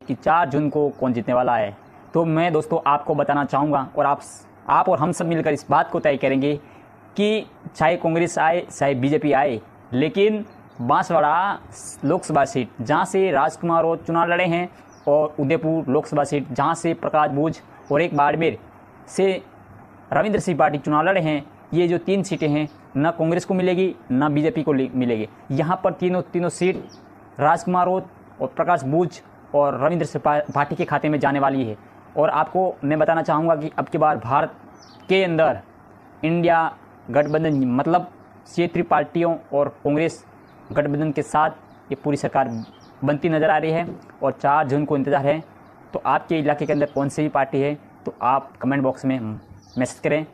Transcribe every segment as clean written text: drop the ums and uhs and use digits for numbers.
कि 4 जून को कौन जीतने वाला है। तो मैं दोस्तों आपको बताना चाहूँगा और आप और हम सब मिलकर इस बात को तय करेंगे कि चाहे कांग्रेस आए चाहे बीजेपी आए, लेकिन बांसवाड़ा लोकसभा सीट जहाँ से राजकुमार राउत चुनाव लड़े हैं और उदयपुर लोकसभा सीट जहाँ से प्रकाश बूझ और एक बाड़मेर से रविंद्र सिंह पाटिल चुनाव लड़े हैं, ये जो 3 सीटें हैं न कांग्रेस को मिलेगी न बीजेपी को मिलेगी। यहाँ पर तीनों सीट राजकुमार राउत और प्रकाश बूझ और रविंद्र सिंह पाटिल के खाते में जाने वाली है। और आपको मैं बताना चाहूँगा कि अब की बार भारत के अंदर इंडिया गठबंधन मतलब क्षेत्रीय पार्टियों और कांग्रेस गठबंधन के साथ ये पूरी सरकार बनती नज़र आ रही है और 4 जून को इंतज़ार है। तो आपके इलाके के अंदर कौन सी पार्टी है तो आप कमेंट बॉक्स में मैसेज करें।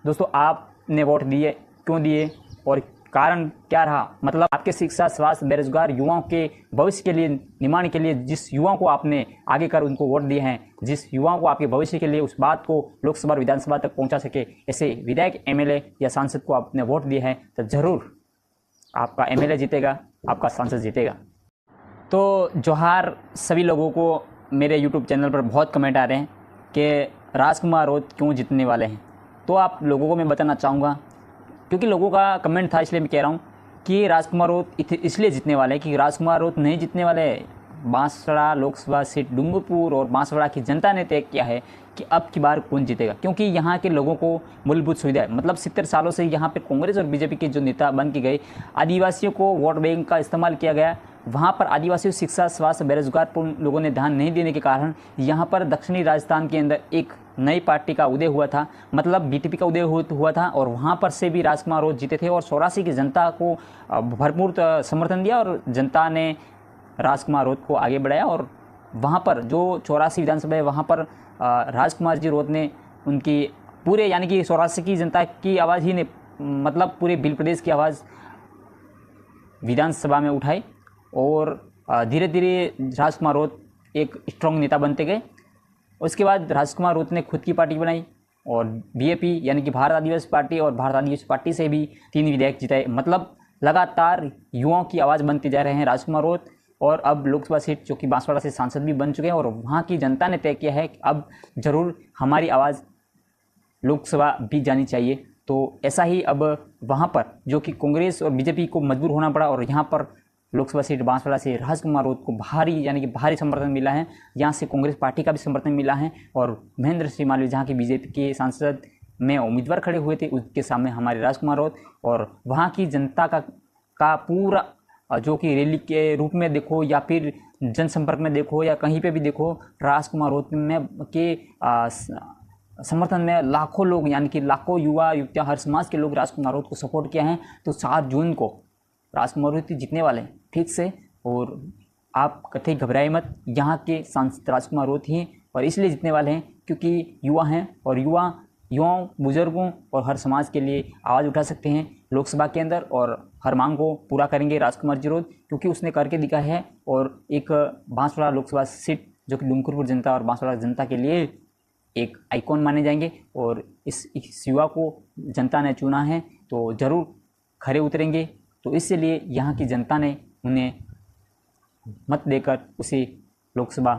दोस्तों आपने वोट दिए, क्यों दिए और कारण क्या रहा, मतलब आपके शिक्षा, स्वास्थ्य, बेरोजगार युवाओं के भविष्य के लिए निर्माण के लिए जिस युवाओं को आपने आगे कर उनको वोट दिए हैं, जिस युवाओं को आपके भविष्य के लिए उस बात को लोकसभा और विधानसभा तक पहुंचा सके, ऐसे विधायक, एमएलए या सांसद को आपने वोट दिए हैं तो ज़रूर आपका एमएलए जीतेगा, आपका सांसद जीतेगा। तो जोहार सभी लोगों को, मेरे यूट्यूब चैनल पर बहुत कमेंट आ रहे हैं कि राजकुमार राउत क्यों जीतने वाले हैं। तो आप लोगों को मैं बताना चाहूँगा, क्योंकि लोगों का कमेंट था इसलिए मैं कह रहा हूँ कि राजकुमार राउत इसलिए जीतने वाले हैं कि राजकुमार राउत नहीं जीतने वाले। बांसवाड़ा लोकसभा सीट डूंगरपुर और बांसवाड़ा की जनता ने तय किया है कि अब की बार कौन जीतेगा, क्योंकि यहाँ के लोगों को मूलभूत सुविधाएं मतलब 70 सालों से यहाँ पे कांग्रेस और बीजेपी के जो नेता बन के गए, आदिवासियों को वोट बैंक का इस्तेमाल किया गया। वहाँ पर आदिवासियों शिक्षा, स्वास्थ्य, बेरोजगार पर लोगों ने ध्यान नहीं देने के कारण यहाँ पर दक्षिणी राजस्थान के अंदर एक नई पार्टी का उदय हुआ था, मतलब बीटीपी का उदय हुआ था और वहाँ पर से भी राजकुमार राउत जीते थे और 84 की जनता को भरपूर समर्थन दिया और जनता ने राजकुमार राउत को आगे बढ़ाया। और वहाँ पर जो 84 विधानसभा है वहाँ पर राजकुमार जी राउत ने उनकी पूरे यानी कि 84 की जनता की आवाज़ ही ने मतलब पूरे भील प्रदेश की आवाज़ विधानसभा में उठाई और धीरे धीरे राजकुमार राउत एक स्ट्रॉन्ग नेता बनते गए। उसके बाद राजकुमार राउत ने खुद की पार्टी बनाई और बीएपी यानी कि भारत आदिवासी पार्टी और भारत आदिवासी पार्टी से भी 3 विधायक जिताए। मतलब लगातार युवाओं की आवाज़ बनते जा रहे हैं राजकुमार राउत। और अब लोकसभा सीट जो कि बांसवाड़ा से सांसद भी बन चुके हैं और वहाँ की जनता ने तय किया है कि अब ज़रूर हमारी आवाज़ लोकसभा भी जानी चाहिए। तो ऐसा ही अब वहाँ पर जो कि कांग्रेस और बीजेपी को मजबूर होना पड़ा और यहाँ पर लोकसभा सीट बांसवाड़ा से राजकुमार राउत को भारी यानी कि भारी समर्थन मिला है। यहाँ से कांग्रेस पार्टी का भी समर्थन मिला है और महेंद्र सिंह मालवीय जहाँ के बीजेपी के सांसद में उम्मीदवार खड़े हुए थे उसके सामने हमारे राजकुमार राउत और वहाँ की जनता का पूरा जो कि रैली के रूप में देखो या फिर जनसंपर्क में देखो या कहीं पे भी देखो, राजकुमार राउत में के समर्थन में लाखों लोग यानी कि लाखों युवा युवतियाँ हर समाज के लोग राजकुमार राउत को सपोर्ट किया है। तो 4 जून को राजकुमार राउत जीतने वाले हैं ठीक से। और आप कतई घबराए मत, यहाँ के सांसद राजकुमार राउत ही और इसलिए जीतने वाले हैं क्योंकि युवा हैं और युवाओं, बुजुर्गों और हर समाज के लिए आवाज़ उठा सकते हैं लोकसभा के अंदर और हर मांग को पूरा करेंगे राजकुमार जी राउत, क्योंकि उसने करके दिखा है। और एक बांसवाड़ा लोकसभा सीट जो कि डूंगरपुर जनता और बांसवाड़ा जनता के लिए एक आइकॉन माने जाएंगे और इस युवा को जनता ने चुना है तो ज़रूर खरे उतरेंगे। तो इसलिए यहाँ की जनता ने उन्हें मत देकर उसे लोकसभा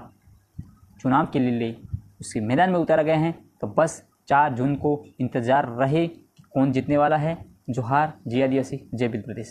चुनाव के लिए उसके मैदान में उतारा गया है। तो बस 4 जून को इंतज़ार रहे कि कौन जीतने वाला है। जोहार, जय आदिवासी, जय भील प्रदेश।